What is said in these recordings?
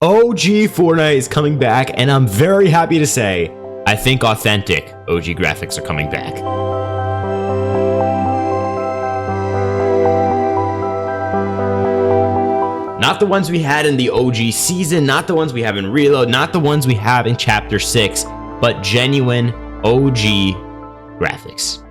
OG Fortnite is coming back, and I'm very happy to say, I think authentic OG graphics are coming back. Not the ones we had in the OG season, not the ones we have in Reload, not the ones we have in Chapter 6, but genuine OG graphics.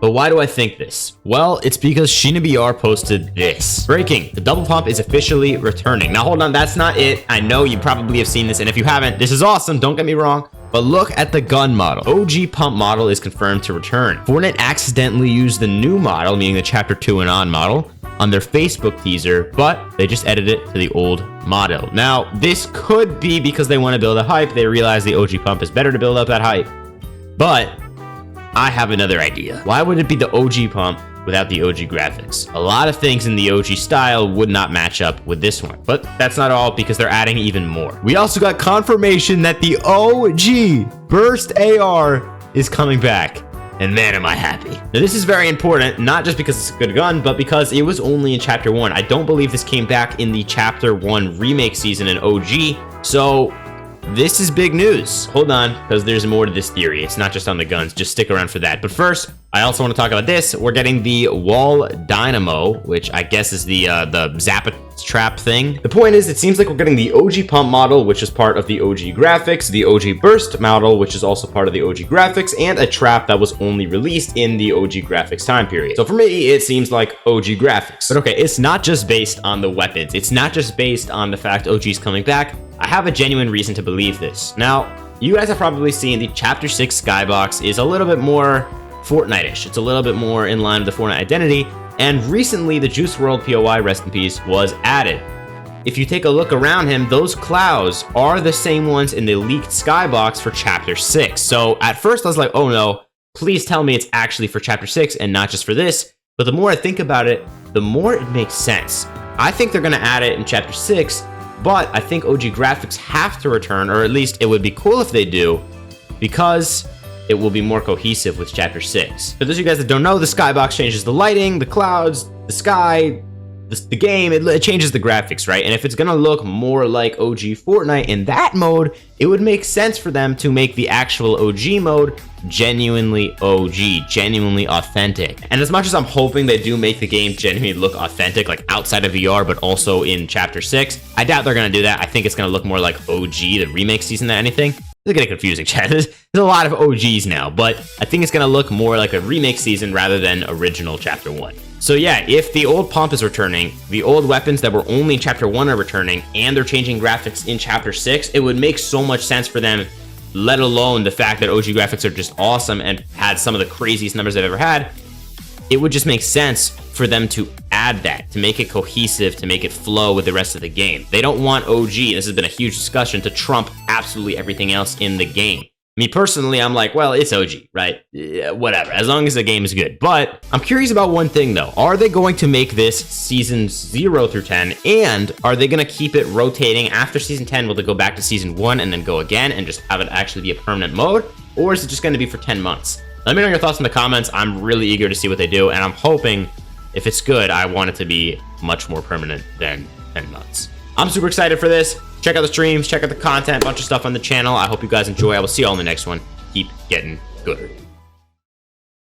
But why do I think this? Well, it's because ShinaBR posted this. Breaking, the double pump is officially returning. Now hold on, that's not it. I know you probably have seen this, and if you haven't, this is awesome, don't get me wrong. But look at the gun model. OG pump model is confirmed to return. Fortnite accidentally used the new model, meaning the Chapter 2 and on model, on their Facebook teaser, but they just edited it to the old model. Now, this could be because they want to build a hype. They realize the OG pump is better to build up that hype. But I have another idea. Why would it be the OG pump without the OG graphics? A lot of things in the OG style would not match up with this one, but that's not all because they're adding even more. We also got confirmation that the OG Burst AR is coming back. And man, am I happy. Now, this is very important, not just because it's a good gun, but because it was only in Chapter 1. I don't believe this came back in the Chapter 1 remake season in OG, so this is big news. Hold on, because there's more to this theory. It's not just on the guns. Just stick around for that. But first, I also want to talk about this. We're getting the wall dynamo, which I guess is the Zappa trap thing. The point is, it seems like we're getting the OG pump model, which is part of the OG graphics, the OG burst model, which is also part of the OG graphics, and a trap that was only released in the OG graphics time period. So for me, it seems like OG graphics. But okay, it's not just based on the weapons. It's not just based on the fact OG's coming back. I have a genuine reason to believe this. Now, you guys have probably seen the Chapter 6 skybox is a little bit more Fortnite-ish. It's a little bit more in line with the Fortnite identity, and recently the Juice WRLD POI, rest in peace, was added. If you take a look around him, those clouds are the same ones in the leaked skybox for Chapter 6. So at first I was like, oh no, please tell me it's actually for Chapter 6 and not just for this. But the more I think about it, the more it makes sense. I think they're gonna add it in Chapter 6, but I think OG graphics have to return, or at least it would be cool if they do, because it will be more cohesive with Chapter 6. For those of you guys that don't know, the skybox changes the lighting, the clouds, the sky, the game, it changes the graphics, right? And if it's gonna look more like OG Fortnite in that mode, it would make sense for them to make the actual OG mode genuinely OG, genuinely authentic. And as much as I'm hoping they do make the game genuinely look authentic, like outside of VR, but also in Chapter 6, I doubt they're gonna do that. I think it's gonna look more like OG, the remake season, than anything. It's getting confusing, chat. There's a lot of OGs now, but I think it's gonna look more like a remake season rather than original Chapter 1. So yeah, if the old pump is returning, the old weapons that were only in Chapter 1 are returning, and they're changing graphics in Chapter 6, it would make so much sense for them, let alone the fact that OG graphics are just awesome and had some of the craziest numbers they've ever had. It would just make sense for them to add that, to make it cohesive, to make it flow with the rest of the game. They don't want OG, this has been a huge discussion, to trump absolutely everything else in the game. Me personally, I'm like, well, it's OG, right? Yeah, whatever, as long as the game is good. But I'm curious about one thing though. Are they going to make this seasons 0 through 10? And are they gonna keep it rotating after season 10? Will they go back to season 1 and then go again and just have it actually be a permanent mode? Or is it just gonna be for 10 months? Let me know your thoughts in the comments. I'm really eager to see what they do, and I'm hoping if it's good, I want it to be much more permanent than 10 months. I'm super excited for this. Check out the streams, check out the content, bunch of stuff on the channel. I hope you guys enjoy. I will see you all in the next one. Keep getting good.